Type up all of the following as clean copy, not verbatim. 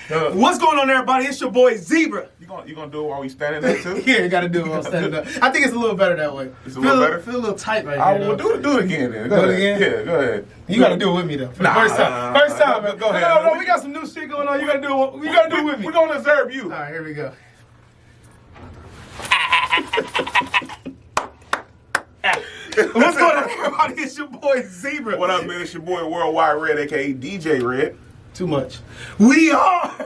What's going on, everybody? It's your boy Zebra. You gonna do it while we standing there too? Yeah, you gotta do it while standing up. I think it's a little better that way. It's a little better? Feel a little tight right I now. will do it again then. Do it again? Yeah, go ahead. You gotta do it with me though. For the first time. First time, man. Go ahead. No, we got some new shit going on. You gotta do it. You gotta do it with me. We're gonna observe you. All right, here we go. What's going on, everybody? It's your boy Zebra. What up, man? It's your boy Worldwide Red, aka DJ Red. Too much. We are The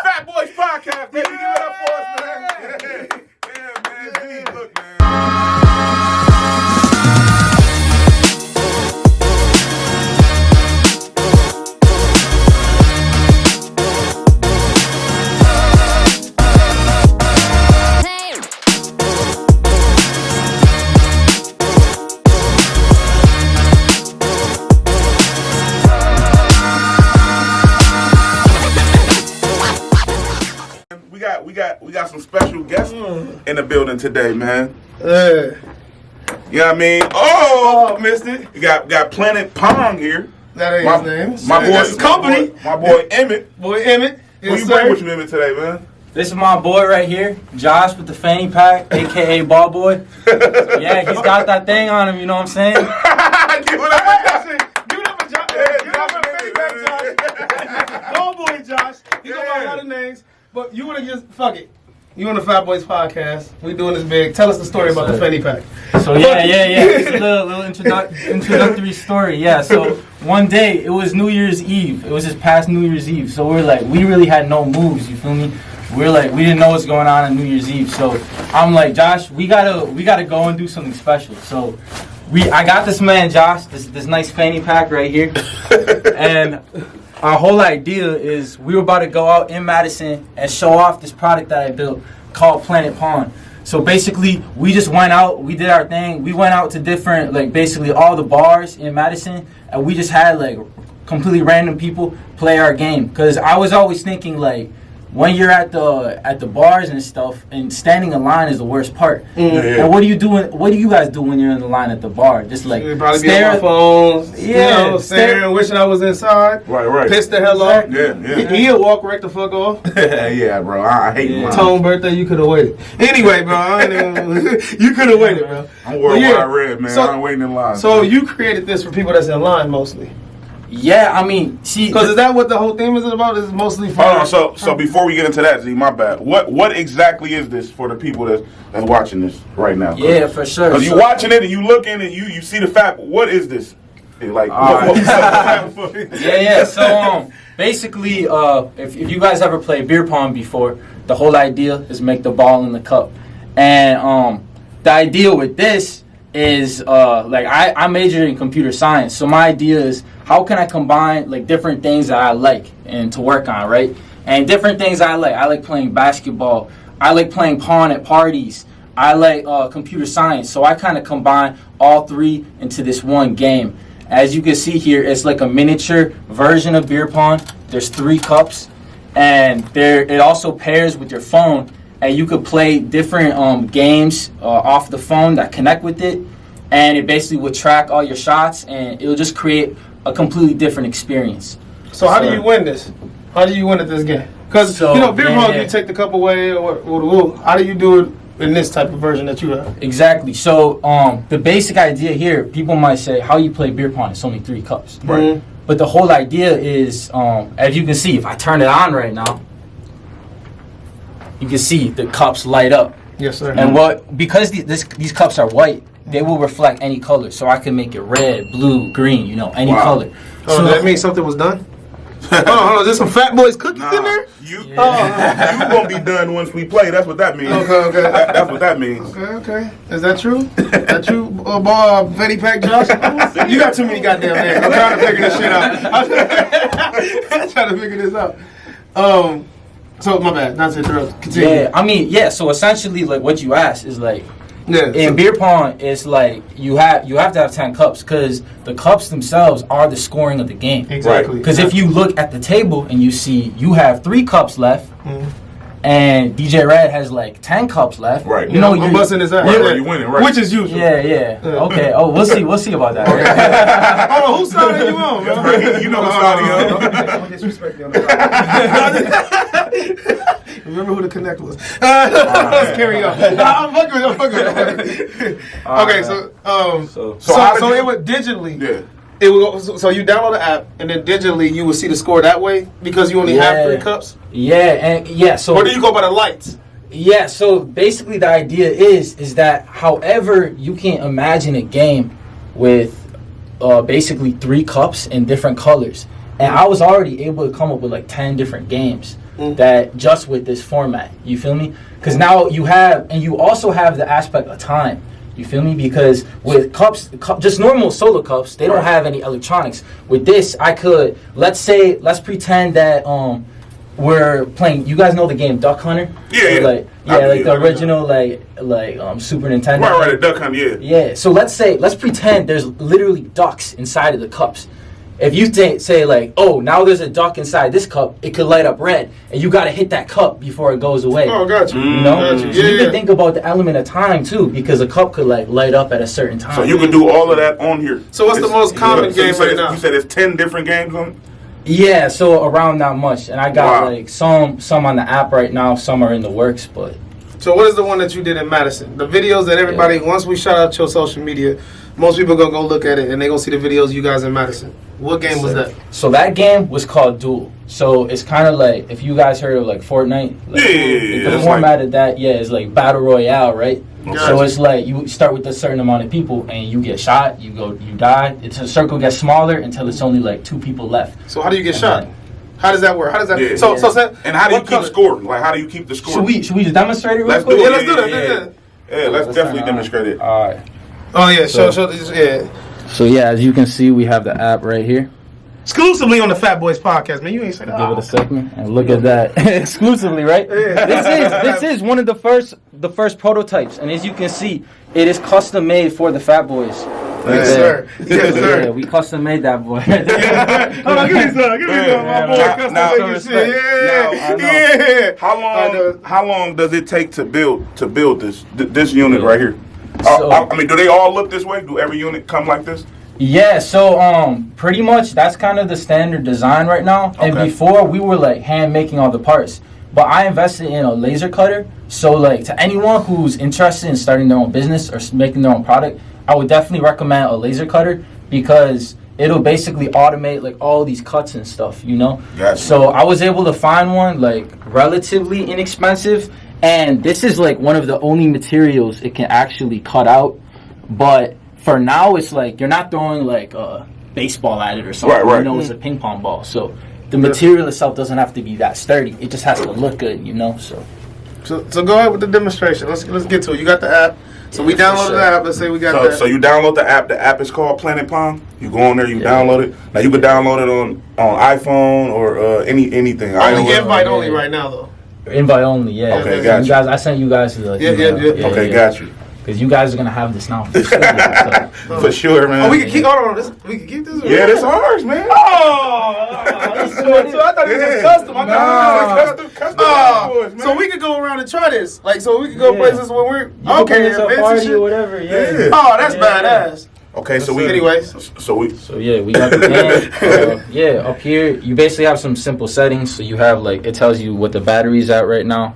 Fat Boys Podcast, baby. Give it up for us, man. Yeah, man. Z, look, man. We got some special guests in the building today, man. You know what I mean? Oh, missed it. we got Planet Pong here. That ain't his name. My boy, That's his company. My boy Emik. Boy Emik. Who you bring with you, Emik, today, man? This is my boy right here, Josh with the fanny pack, a.k.a. Ball Boy. Yeah, he's got that thing on him, you know what I'm saying? Give it up, Give it up for Josh. Give it up for Josh. Ball Boy Josh. He go by a lot of names. But you want to just, fuck it. You on the Fat Boys Podcast. We doing this big. Tell us the story about the fanny pack. So yeah. It's a little introductory story. Yeah, so one day, it was New Year's Eve. It was this past New Year's Eve. So we really had no moves, you feel me? We didn't know what's going on New Year's Eve. So I'm like, Josh, we gotta go and do something special. So I got this man, Josh, this nice fanny pack right here. And our whole idea is we were about to go out in Madison and show off this product that I built called Planet Pong. So basically, we just went out, we did our thing. We went out to different, basically all the bars in Madison, and we just had, completely random people play our game. Because I was always thinking, when you're at the bars and stuff, and standing in line is the worst part. And what do you guys do when you're in the line at the bar? Just probably stare on my phones, staring, wishing I was inside. Right. Piss the hell off. Yeah. He'll walk right the fuck off. Yeah, bro. I hate mine. Tone birthday, you could have waited. Anyway, bro, you could have waited, bro. I'm Worldwide Red, man. I'm waiting in line. So you created this for people that's in line mostly. Yeah, I mean, see, because is that what the whole theme is about? Is mostly for? So before we get into that, Z, my bad. What exactly is this for the people that's watching this right now? Yeah, for sure. Because you watching it and you looking and you see the fat. What is this? What we sell the fat for? Yeah. So basically, if you guys ever played beer pong before, the whole idea is make the ball in the cup, and the idea with this is I majored in computer science, so my idea is how can I combine different things that I like and to work on, right? And different things I like playing basketball, I like playing Pong at parties, I like computer science, so I kind of combine all three into this one game. As you can see here, it's like a miniature version of beer pong. There's 3 cups, and it also pairs with your phone, and you could play different games off the phone that connect with it, and it basically would track all your shots, and it'll just create a completely different experience. So how do you win this? How do you win at this game? Because beer pong, you take the cup away, or how do you do it in this type of version that you have? Exactly. So the basic idea here, people might say, how you play beer pong? It's only 3 cups. Right. But the whole idea is, as you can see, if I turn it on right now, you can see the cups light up. Yes, sir. And because these cups are white, they will reflect any color. So I can make it red, blue, green, any color. Oh, so that means something was done? Hold on, there's some Fat Boys cookies in there? You gonna be done once we play. That's what that means. Okay. That's what that means. Okay. Is that true? That true, Fanny Pack Josh? You got too many goddamn names. I'm trying to figure this shit out. I'm trying to figure this out. So, my bad. Not to interrupt. Continue. Yeah, so essentially, what you asked is in beer pong, it's you have to have 10 cups because the cups themselves are the scoring of the game. Exactly. Because if you look at the table and you see you have 3 cups left, and DJ Red has like 10 cups left. Right. You know, I'm busting his ass. Right, you winning, right? Which is usual. Yeah. Okay. Oh, we'll see about that. Hold on, whose side are you on, bro? You know who's side Don't disrespect me on the Remember who the connect was. Let's carry on. I'm fucking. Okay, so it would digitally. Yeah. It would go, so you download the app, and then digitally you would see the score that way because you only have 3 cups. So or do you go by the lights? Yeah. So basically, the idea is that however you can imagine a game with basically 3 cups in different colors, and I was already able to come up with like 10 different games that just with this format. You feel me? Because now you have, and you also have the aspect of time. You feel me? Because with cups, just normal solo cups, they don't have any electronics. With this, I could, let's pretend that we're playing. You guys know the game Duck Hunter? Yeah. Like the original, Super Nintendo. Right, the Duck Hunter. Yeah. So let's pretend there's literally ducks inside of the cups. If you say like, oh, now there's a duck inside this cup, it could light up red, and you got to hit that cup before it goes away. Oh, got you. You know, Got you. So you can think about the element of time too, because a cup could like light up at a certain time. So you can do all of that on here. So what's the most common game right now? You said it's 10 different games on. Yeah, so around that much, and I got like some on the app right now, some are in the works, but. So what is the one that you did in Madison? The videos that everybody, once we shout out your social media, most people gonna go look at it and they gonna see the videos you guys in Madison. What game was that? So that game was called Duel. So it's kind of like, if you guys heard of like Fortnite, like, the format of that, is like Battle Royale, right? Okay. So it's like you start with a certain amount of people and you get shot, you die. It's a circle gets smaller until it's only like 2 people left. So how do you get shot? How does that work? How does that? Yeah. So and how do you keep score? Like how do you keep the score? Should we just demonstrate it real Let's quick? do it. Let's do that. Yeah, let's definitely demonstrate it. All right. Oh yeah, show yeah. So yeah, as you can see, we have the app right here. Exclusively on the Fat Boys podcast, man. You ain't say that. Give it a second and look at that. Exclusively, right? This is one of the first prototypes, and as you can see, it is custom made for the Fat Boys. Yes, sir. Yes, sir. Yeah, we custom made that boy. Hold on, give me some, my boy. Custom made shit. Yeah. How long does it take to build this unit right here? I mean, do they all look this way? Do every unit come like this? Yeah, so pretty much that's kind of the standard design right now. Okay. And before we were like hand making all the parts, but I invested in a laser cutter. So like to anyone who's interested in starting their own business or making their own product, I would definitely recommend a laser cutter because it'll basically automate like all these cuts and stuff, you know. Gotcha. So I was able to find one like relatively inexpensive, and this is like one of the only materials it can actually cut out, but for now, it's like you're not throwing like a baseball at it or something. Right. You know, it's a ping pong ball. So the material itself doesn't have to be that sturdy. It just has to look good, you know. So go ahead with the demonstration. Let's get to it. You got the app. So we downloaded the app. Let's say we got that. So you download the app. The app is called Planet Pong. You go on there. You download it. Now you can download it on iPhone or anything. Only invite only right now though. Invite only, yeah. Okay, got you. Guys, I sent you guys to the Okay, got you. Because you guys are gonna have this now. For For sure, man. Oh, we can keep. Hold on, we can keep this. Yeah, this ours, man. So I thought it was custom. So we could go around and try this. Like, so we could go places when we're party or whatever. Yeah. Oh, that's badass. Okay, so we we got the game. Up here you basically have some simple settings. So you have like it tells you what the battery's at right now.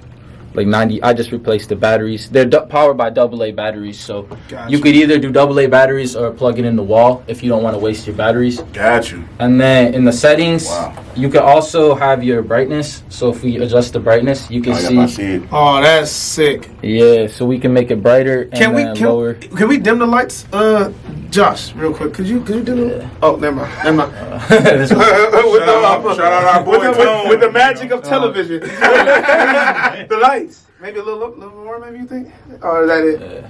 Like 90, I just replaced the batteries. They're powered by AA batteries, so you could either do AA batteries or plug it in the wall if you don't want to waste your batteries. Got you. And then in the settings, you can also have your brightness. So if we adjust the brightness, you can see. Oh, that's sick. Yeah, so we can make it brighter and lower. Can we dim the lights, Josh? Real quick, could you dim them? Oh, never mind. Shout out our boy with the magic of television. The lights. Maybe a little more, maybe you think? Or is that it?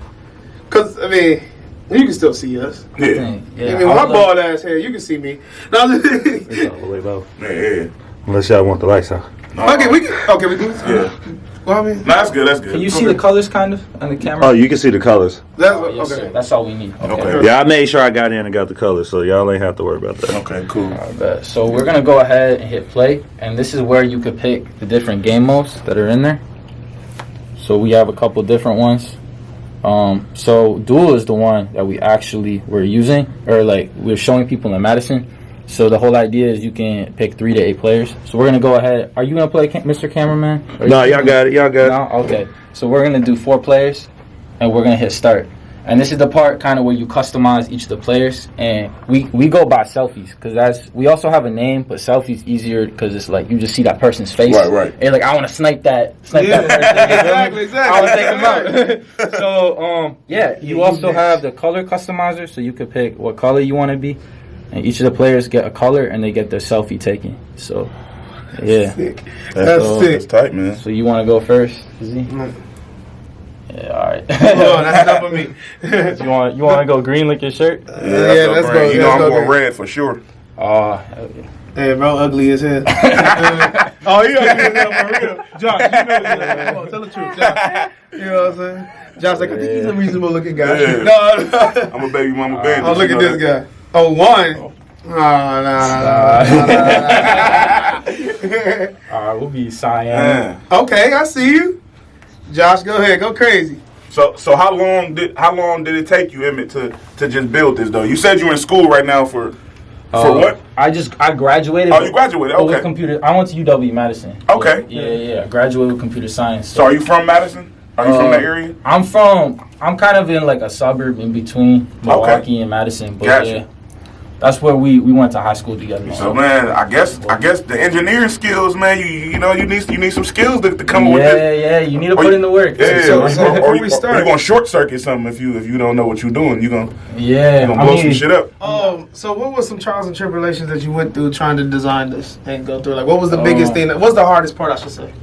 Because, I mean, you can still see us. Yeah. I mean, my bald ass head, you can see me. Unless y'all want the lights out. Okay, we can. Yeah. Well, I mean, No, that's good. That's good. Can you see the colors kind of on the camera? Oh, you can see the colors. that's Yes, okay. sir. That's all we need. Okay. Yeah, I made sure I got in and got the colors, so y'all ain't have to worry about that. Okay, cool. I bet. So we're gonna go ahead and hit play, and this is where you could pick the different game modes that are in there. So we have a couple different ones. So duel is the one that we actually were using, or like we're showing people in Madison. So the whole idea is you can pick 3 to 8 players. So we're gonna go ahead. Are you gonna play, Mr. Cameraman? No, y'all got it. Y'all got it. No? Okay. So we're gonna do 4 players, and we're gonna hit start. And this is the part kind of where you customize each of the players, and we go by selfies because we also have a name, but selfies easier because it's like you just see that person's face. Right. And like I want to snipe that person. Exactly. I want to take them out. So you also have the color customizer, so you could pick what color you want to be, and each of the players get a color and they get their selfie taken. So yeah, Sick. That's sick. That's tight, man. so you want to go first? Z? Yeah, all right. Hold on, that's enough of me. You want to go green like your shirt? Yeah, let's go. You know I'm Let's go going green. red for sure. Hey, bro, ugly as hell. Oh, you ugly as hell for real. Josh, you know this. Come on, tell the truth, Josh. You know what I'm saying? Josh, like, I think he's a reasonable looking guy. Yeah. No. I'm a baby mama bandit. Oh, look you at know this that. guy. Oh, one. No. All right, we'll be cyan. Man. Okay, I see you. Josh, go ahead, go crazy. So how long did it take you, Emik, to just build this though? You said you're in school right now for what? I graduated. Oh, you graduated. With Okay. computer. I went to UW Madison. Okay. Yeah. I graduated with computer science. So are you from Madison? Are you from that area? I'm kind of in like a suburb in between Milwaukee and Madison, but Gotcha. yeah, that's where we went to high school together. So man, I guess the engineering skills, man. You know you need some skills to come with it. Yeah, you need to put in the work. Yeah, So before or we you start- gonna short circuit something if you don't know what you're doing. You gonna Yeah, blow some shit up. So what was some trials and tribulations that you went through trying to design this and go through? Like, what was the biggest thing? What's the hardest part, I should say?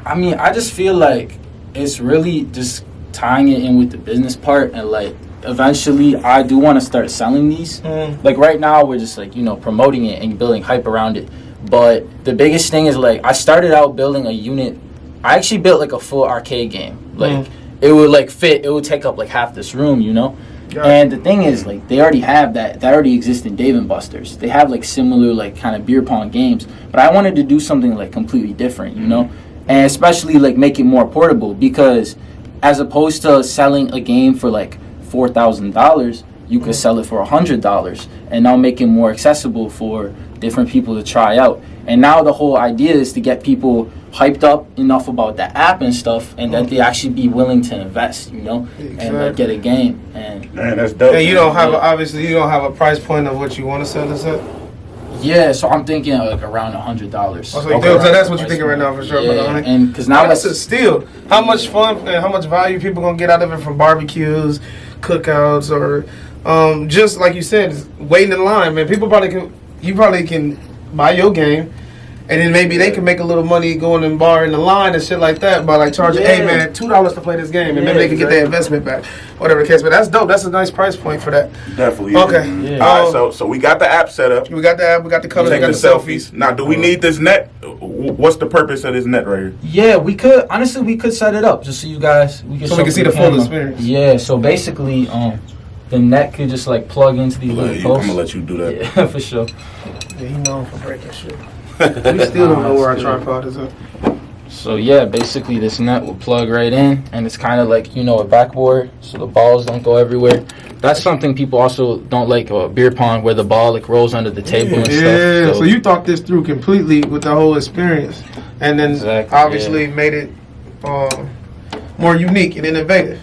I mean, I just feel like it's really just tying it in with the business part, and like eventually I do want to start selling these. Like right now we're just like, promoting it and building hype around it. But the biggest thing is like I started out building a unit. I actually built like a full arcade game. Like it would like fit, it would take up like half this room, Gotcha. And the thing is, like, they already have that already exists in Dave & Buster's. They have like similar like kind of beer pong games, but I wanted to do something like completely different, and especially like make it more portable, because as opposed to selling a game for like $4,000, you could sell it for $100, and now make it more accessible for different people to try out. And now the whole idea is to get people hyped up enough about the app and stuff, and that they actually be willing to invest, and like get a game. And Man, that's dope. And you don't have obviously you don't have a price point of what you want to sell this at. yeah, so I'm thinking like around $100. So that's what you're thinking right now for sure. Yeah, But, and because now that's it's a steal. How much fun and how much value people gonna get out of it from barbecues, cookouts, or just like you said, waiting in line. Man, people probably can buy your game, and then maybe they can make a little money going in bar in the line and shit like that by like charging, hey man, $2 to play this game, and maybe they can get their investment back, whatever the case. But that's dope. That's a nice price point for that. Definitely. Okay. Yeah. All right, so we got the app set up. We got the app, we got the colors, we Take got the the selfies. Now, do we need this net? What's the purpose of this net right here? Yeah, we could set it up just so you guys we can See the full experience. Yeah, so basically, the net could just like plug into these little I'm posts. gonna let you do that. Yeah, for sure. Yeah, he known for breaking shit. We still don't know where our tripod is at. So yeah, basically this net will plug right in, and it's kind of like a backboard, so the balls don't go everywhere. That's something people also don't like beer pong, where the ball like rolls under the table and stuff. Yeah, so you thought this through completely with the whole experience, and then obviously made it more unique and innovative.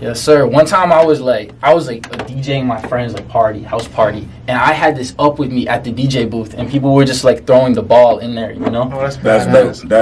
Yes, sir. One time I was like DJing my friend's house party, and I had this up with me at the DJ booth, and people were just like throwing the ball in there, Oh, that's That's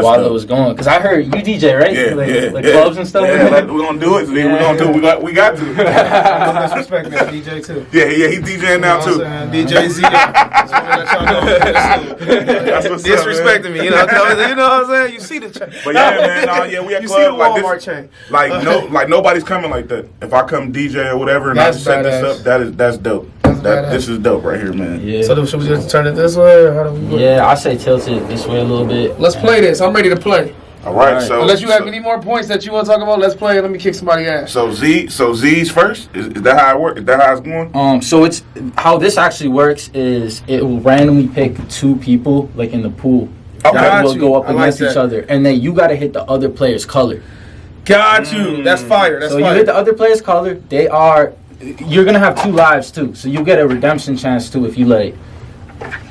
while dope. it was going. Because I heard you DJ, right? Yeah, Clubs and stuff. Yeah, we're gonna do it. We're gonna do it. We got to. No disrespect, man. DJ too. Yeah, he's DJing now too. DJ Z. Just wanna let y'all know. That's what's up, Disrespecting man. me, you know what I'm saying? You see the chain. But yeah, man, we at You see the club like Walmart this. chain. Like nobody's coming like that. If I come DJ or whatever and That's I set badass. this up, that's dope. That's This is dope right here, man. Yeah. So should we just turn it this way, or how do we work? Yeah, I say tilt it this way a little bit. Let's play this. I'm ready to play. All right, Alright. so Unless you have any more points that you want to talk about, let's play. Let me kick somebody's ass. So Z's first. Is that how it works? Is that how it's going? So it's how this actually works is it will randomly pick 2 people like in the pool Okay. that will Got go you. up I like against each that. other, and then you gotta hit the other player's color. Got you. That's fire. That's So fire. you hit the other player's color. You're gonna have 2 lives too, so you get a redemption chance too if you let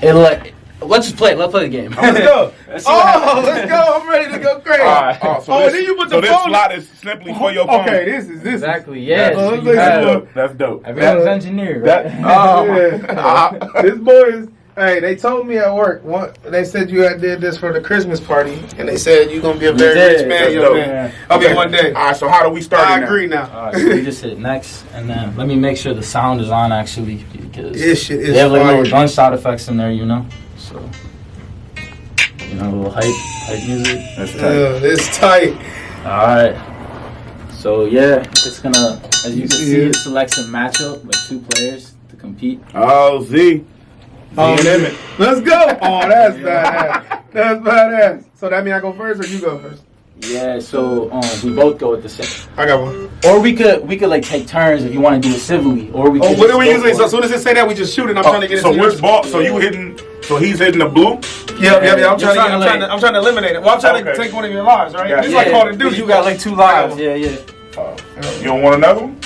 it. Let's just play it. Let's play the game. Let's go. Let's see what happens. Let's go. I'm ready to go crazy. Alright. Oh, then you put the this phone. slot is simply for your phone. Okay, this is Exactly. Yeah. Oh, so let's you make have- it look. That's dope. Everyone's engineer, right? Yeah. This boy is. Hey, they told me at work. They said you had did this for the Christmas party, and they said you're gonna be a very did. rich man, That's young dope. man. I mean, one day. All right, so how do we start? I it now? agree now. Alright, so we just hit next, and then let me make sure the sound is on actually because This shit is they have like fire. little gunshot effects in there, So a little hype music. That's tight. This tight. All right. So yeah, it's gonna, as you can see, it selects a matchup with 2 players to compete. Oh, Z and Emik. Let's go. Oh, that's badass. That's badass. So that means I go first, or you go first? Yeah. So we both go at the same. I got one. Or we could like take turns if you want to do it civilly. Or we. Oh, could what just do we go usually? for So it. as soon as it say that, we just shoot it. I'm trying to get it. So to which yours. ball? So you hitting? So he's hitting the blue. Yeah. I'm You're trying to eliminate it. Well, I'm trying to Okay. take one of your lives, right? Yeah, It's like Call of Duty. You got like 2 lives. Yeah. You don't want another one?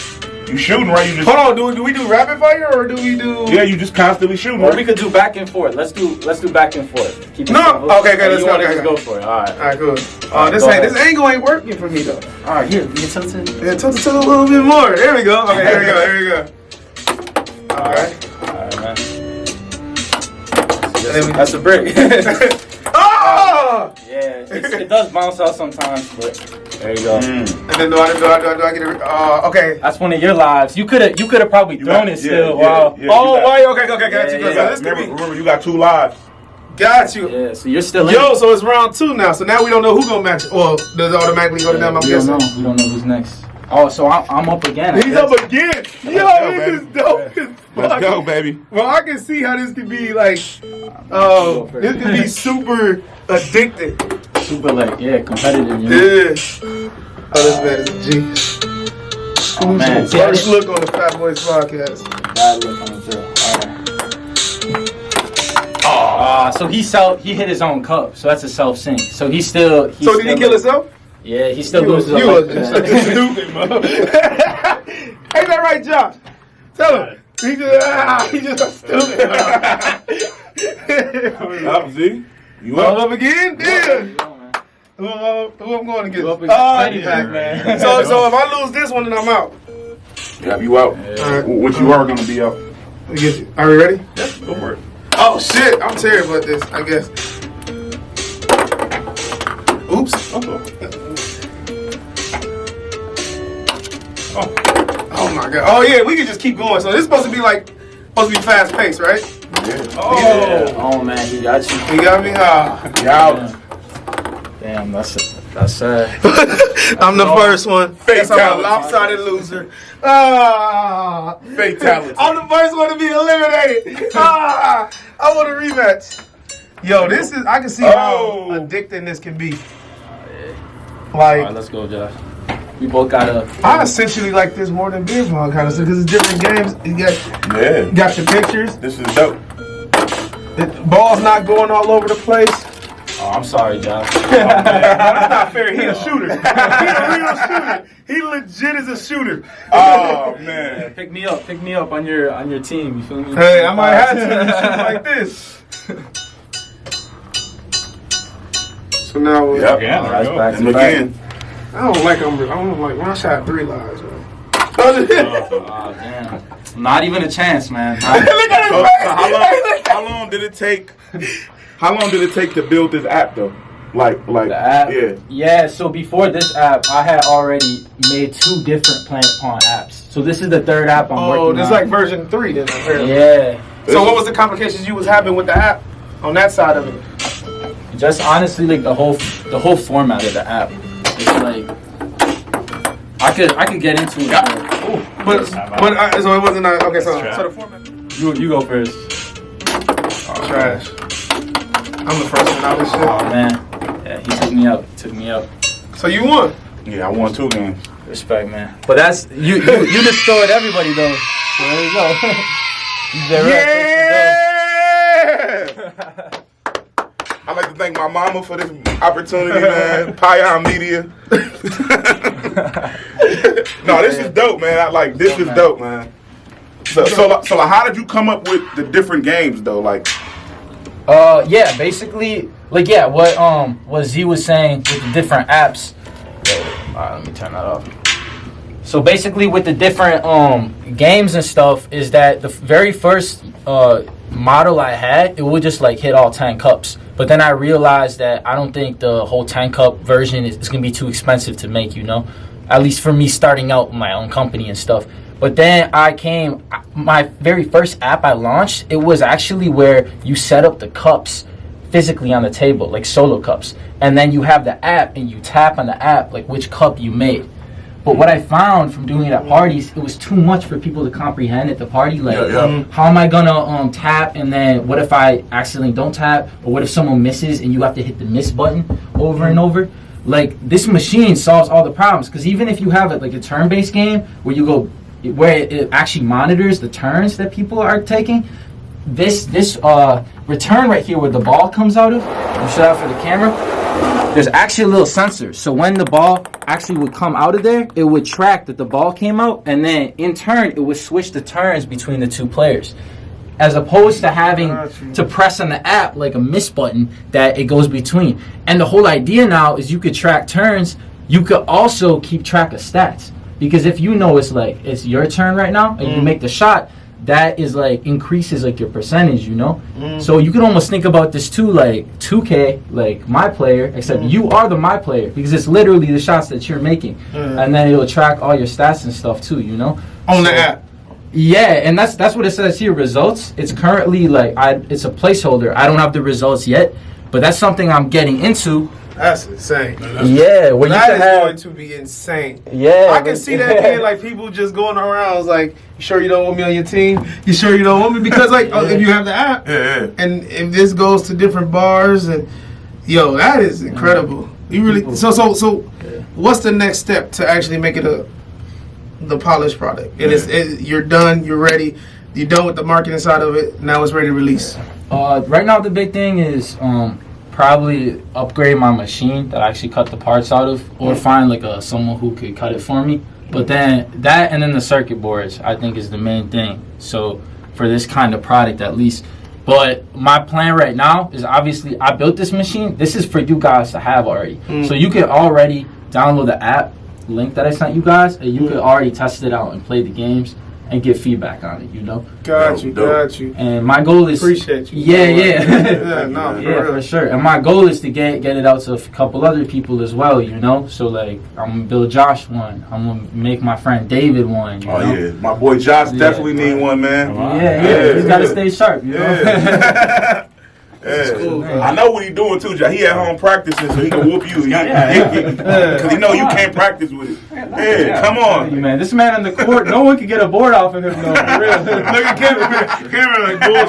You shooting, right? You just Hold on. Do we do rapid fire or do we do? yeah. You just constantly shooting. Or Right? we could do back and forth. Let's do back and forth. Keep it No. simple. Okay, Or let's you go, wanna okay, just okay. go for it. All right. All right, good. Go ahead. This angle ain't working for me though. All right. Here, you can tilt it. Yeah, tilt it a little bit more. There we go. Okay, here we go. All right. All right, man. There we go. That's a brick. Oh! Yeah, it does bounce out sometimes, but there you go. And then do I get it? Okay. That's one of your lives. You could have probably thrown it still. Wow. Why? Okay, got Yeah, you. yeah. So this could be. Remember, you got 2 lives. Got you. Yeah, so you're still in. Yo, so it's round 2 now. So now we don't know who gonna match it. Well, does it automatically go to them? I'm we don't guessing. know. We don't know who's next. Oh, so I'm up again. I He's guess. up again. Yo, go, this baby. is dope as Let's fuck. go, baby. Well, I can see how this could be like. This could be super addicting. Super competitive. You know? Yeah. Oh, this man is a G. Oh, man. See, First look on the Fat Boys podcast. Bad look on the drill. All right. So he hit his own cup, so that's a self sync. So he's still. So did he kill himself? Yeah, he still You loses. was a life. stupid, man. Ain't that right, Josh? Tell him. He just stupid. Up, Z. You All up? up again? Yeah. Who I'm going against? Up against Fanny yeah. Pack, man. So if I lose this one, then I'm out. Yeah, you out. Alright. Which you are gonna be out. We get you. Are we ready? Yeah, go for it. Oh shit! I'm terrible at this. I guess. Oops. Oh my god. Oh yeah, we can just keep going. So this is supposed to be fast paced, right? Yeah. Oh. Oh man, he got you. You got me. You out. Damn, that's sad. I'm the first one. Fatality. I'm a lopsided loser. Fatality. I'm the first one to be eliminated. I want a rematch. Yo, I can see how addicting this can be. All right, let's go, Josh. We both gotta. I essentially like this more than beer pong kind of stuff because it's different games. You got your pictures. This is dope. The ball's not going all over the place. Oh, I'm sorry, Josh. That's not fair. He a shooter. He a real shooter. He legit is a shooter. Oh man. Pick me up on your team. You feel me? Hey, I might have to shoot like this. So now, Yep. That's back And to back. again. I don't like when I shot 3 lives. Man. Oh damn! Not even a chance, man. So how long did it take? How long did it take to build this app though? Like The app? Yeah. Yeah, so before this app, I had already made 2 different Planet Pong apps. So this is the 3rd app I'm working on. Oh, this is like version 3 then. Apparently. Yeah. So what was the complications you was having with the app on that side of it? Just honestly, like the whole format of the app. It's like I could get into it. But so it wasn't okay. So the format. You go first. Trash. I'm the first one out of this shit. Oh man, yeah, he took me up. So you won. Yeah, I won 2 games. Respect, man. But that's you destroyed everybody though. So there you go. Yeah! I'd like to thank my mama for this opportunity, man. Pion Media. No, this is dope, man. This is dope, man. So how did you come up with the different games though? Like, yeah, basically, what Z was saying with the different apps. Alright, let me turn that off. So basically, with the different games and stuff, is that the very first model I had, it would just like hit all 10 cups. But then I realized that I don't think the whole 10 cup version is going to be too expensive to make, at least for me starting out my own company and stuff. But then my very first app I launched, it was actually where you set up the cups physically on the table, like solo cups. And then you have the app and you tap on the app, like which cup you made. But what I found from doing it at parties, it was too much for people to comprehend at the party. Like, how am I gonna tap, and then what if I accidentally don't tap, or what if someone misses and you have to hit the miss button over and over? Like, this machine solves all the problems, because even if you have like a turn-based game where you go, where it actually monitors the turns that people are taking, this return right here where the ball comes out of, you show that for the camera. There's actually a little sensor, so when the ball actually would come out of there, it would track that the ball came out, and then in turn, it would switch the turns between the two players, as opposed to having to press on the app like a miss button that it goes between. And the whole idea now is you could track turns. You could also keep track of stats, because if you know it's your turn right now and you make the shot, that is like increases like your percentage, So you can almost think about this too, like 2K, like my player, except you are the my player, because it's literally the shots that you're making, and then it'll track all your stats and stuff too, On the app. Yeah, and that's what it says here. Results. It's currently it's a placeholder. I don't have the results yet, but that's something I'm getting into. That's insane. Yeah, when that is going to be insane. Yeah, I can see that being like people just going around. It's like, you sure you don't want me on your team? You sure you don't want me? Because if you have the app, and if this goes to different bars, and that is incredible. You really so. What's the next step to actually make it the polished product? And you're done. You're ready. You're done with the marketing side of it. Now it's ready to release. Right now, the big thing is probably upgrade my machine that I actually cut the parts out of, or find someone who could cut it for me. But then that, and then the circuit boards, I think, is the main thing. So for this kind of product, at least. But my plan right now is, obviously, I built this machine. This is for you guys to have already. So you can already download the app link that I sent you guys, and you could already test it out and play the games and get feedback on it, Got you. And my goal is... Appreciate you. Yeah. For sure. And my goal is to get it out to a couple other people as well, So, I'm going to build Josh one. I'm going to make my friend David one, yeah. My boy Josh definitely need one, man. Yeah. He's got to stay sharp, Yeah. Cool. I know what he's doing too, Josh. He at home practicing so he can whoop you. Because he know you can't practice with it. Yeah, come on. Man, this man on the court, no one can get a board off of him, though, for real. Look at camera like bullshit.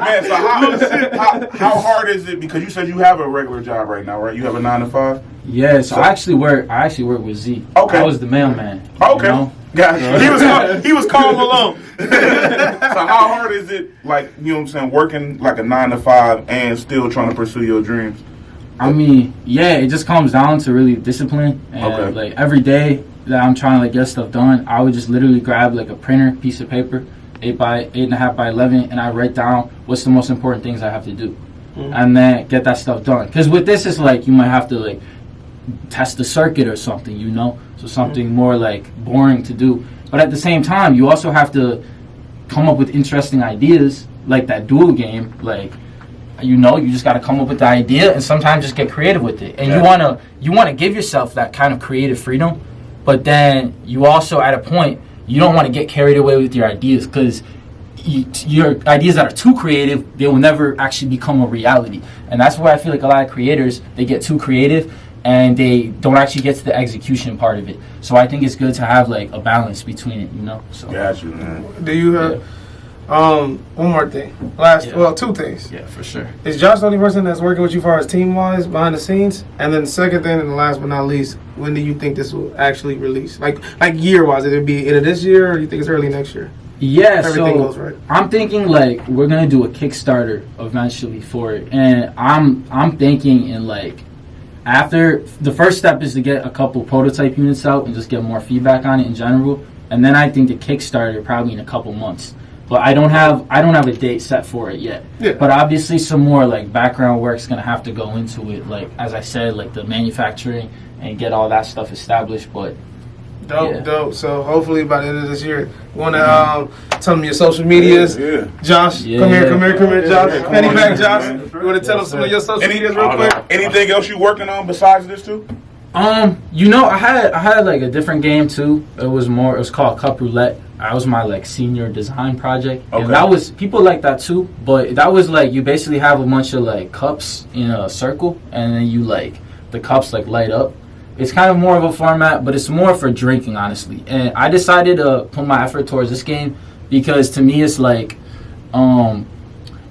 Man, so how hard is it? Because you said you have a regular job right now, right? You have a 9 to 5? Yeah, so I actually work with Z. Okay. I was the mailman. Okay. Gotcha. He was calm alone. So how hard is it, working like a 9 to 5 and still trying to pursue your dreams? I mean, it just comes down to really discipline. And every day that I'm trying to get stuff done, I would just literally grab a printer, piece of paper, 8.5 by 11, and I write down what's the most important things I have to do, and then get that stuff done. Because with this, it's you might have to test the circuit or something, so something more boring to do. But at the same time, you also have to come up with interesting ideas, like that duel game. You just got to come up with the idea and sometimes just get creative with it. And you want to give yourself that kind of creative freedom, but then you also, at a point, you don't want to get carried away with your ideas, because your ideas that are too creative, they will never actually become a reality. And that's where I feel a lot of creators, they get too creative and they don't actually get to the execution part of it. So I think it's good to have like a balance between it, you know. So Got you, man. Do you have one more thing? Two things. Yeah, for sure. Is Josh the only person that's working with you as far as team-wise behind the scenes? And then the second thing, and the last but not least, when do you think this will actually release? Like year-wise, it'll be end of this year, or do you think it's early next year? Yeah, Everything so goes right. I'm thinking like we're gonna do a Kickstarter eventually for it, and I'm thinking in like after the first step is to get a couple prototype units out and just get more feedback on it in general, and then I think the Kickstarter probably in a couple months. But I don't have a date set for it yet. Yeah. But obviously some more like background work's gonna have to go into it. Like as I said, like the manufacturing and get all that stuff established. But Dope. So hopefully by the end of this year, you wanna tell them your social medias. Yeah. Josh, Yeah. come here, Josh. Yeah, Fanny come pack, on, Josh. man. You wanna tell them some of your social medias real Any- quick? Anything else you working on besides this too? you know, I had like a different game too. It was called Cup Roulette. That was my like senior design project, Okay. and that was people like that too. But that was like you basically have a bunch of like cups in a circle, and then you like the cups like light up. It's kind of more of a format, but it's more for drinking, honestly. And I decided to put my effort towards this game because to me it's like,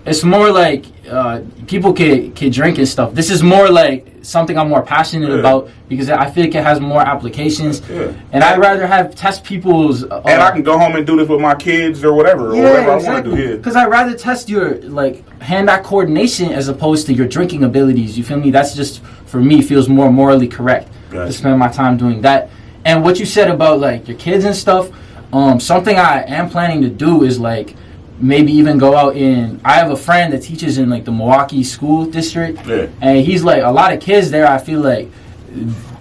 it's more like people can drink and stuff. This is more like something I'm more passionate about because I feel like it has more applications. Yeah. And I'd rather test people's. And I can go home and do this with my kids or whatever, or whatever I want to do. Yeah. Because I'd rather test your like hand-eye coordination as opposed to your drinking abilities. You feel me? That's just for me feels more morally correct to spend my time doing that. And what you said about like your kids and stuff, something I am planning to do is like maybe even go out in. I have a friend that teaches in like the Milwaukee school district, and he's like a lot of kids there. I feel like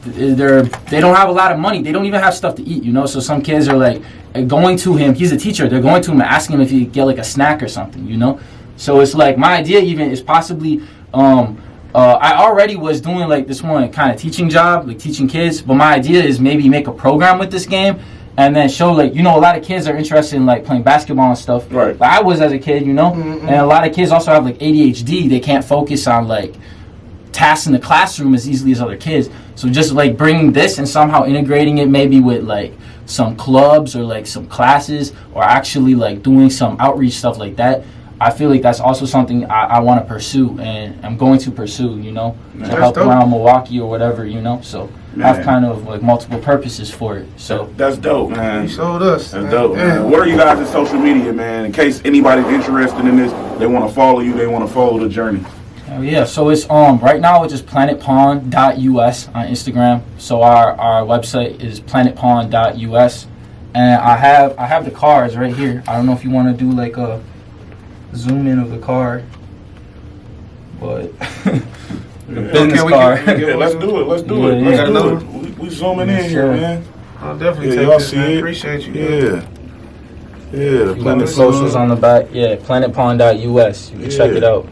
they don't have a lot of money. They don't even have stuff to eat, you know. So some kids are like going to him. He's a teacher. They're going to him and asking him if he could get like a snack or something, you know. So it's like my idea even is possibly. I already was doing like this one kind of teaching job, like teaching kids. But my idea is maybe make a program with this game. And then show like, you know, a lot of kids are interested in like playing basketball and stuff. Right. Like I was as a kid, you know. And a lot of kids also have like ADHD. They can't focus on like tasks in the classroom as easily as other kids. So just like bringing this and somehow integrating it maybe with like some clubs or like some classes or actually like doing some outreach stuff like that. I feel like that's also something I want to pursue and I'm going to pursue, you know, to help around Milwaukee or whatever, you know. So have kind of like multiple purposes for it. So that's dope, man. You showed us. That's dope, man. What are you guys' social media, man? In case anybody's interested in this, they want to follow you, they want to follow the journey. Yeah, so it's right now it's just planetpong.us on Instagram. So our website is planetpong.us, and I have the cards right here. I don't know if you want to do like a zoom in of the card, but the business card. Yeah, let's do it. Let's do it. Yeah, Let's do it. We zooming in here, man. I'll definitely Y'all take see this, man. it? Appreciate you. Yeah. Yeah, the Planet socials on the back. Yeah, planetpong.us. You can check it out.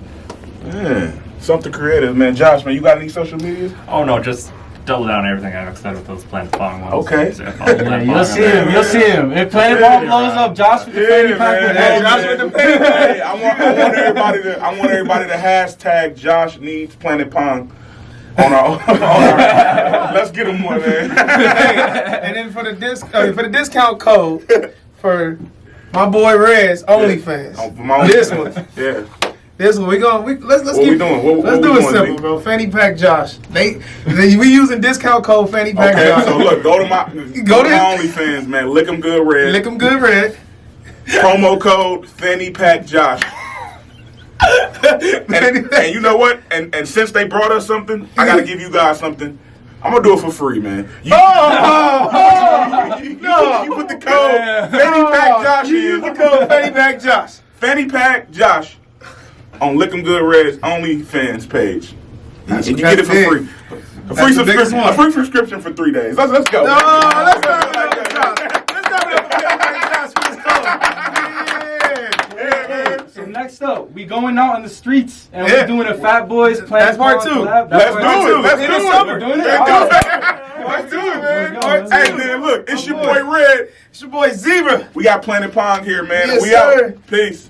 Yeah, something creative, man. Josh, man, you got any social media? Oh no, just double down everything I've said with those Planet Pong ones. Okay. So follow Planet Pong You'll on see there. him. You'll see him. If Planet Pong blows up, Josh with the fanny pack with Hey, him. Josh with the fanny pack. Hey, I want everybody to hashtag Josh needs Planet Pong on our let's get him one, man. And then for the discount code for my boy Red's OnlyFans. For my This one. Yeah. This one, let's What we doing? Let's do it simple, bro. Fanny pack Josh. We using discount code Fanny pack Okay, Josh. so look, go to my OnlyFans, man. Lick 'em good red. Lick 'em good red. Promo code Fanny Pack Josh. and you know what? And since they brought us something, I gotta give you guys something. I'm gonna do it for free, man. You put the code Fanny Pack Josh in. Use the code Fanny pack Josh. Fanny Pack Josh on Lick 'em Good Red's OnlyFans page. And you get it for free. A free subscription for 3 days. Let's go. No, let's go. Let's go. So next up, we going out on the streets and we're doing a Fat Boys Planet That's part Pong 2. collab. Let's do it. Let's do it. We're doing it? Let's do it, man. Let's go. Hey, man, look, it's your boy Red. It's your boy Zebra. We got Planet Pong here, man. Yes, We sir. out. Peace.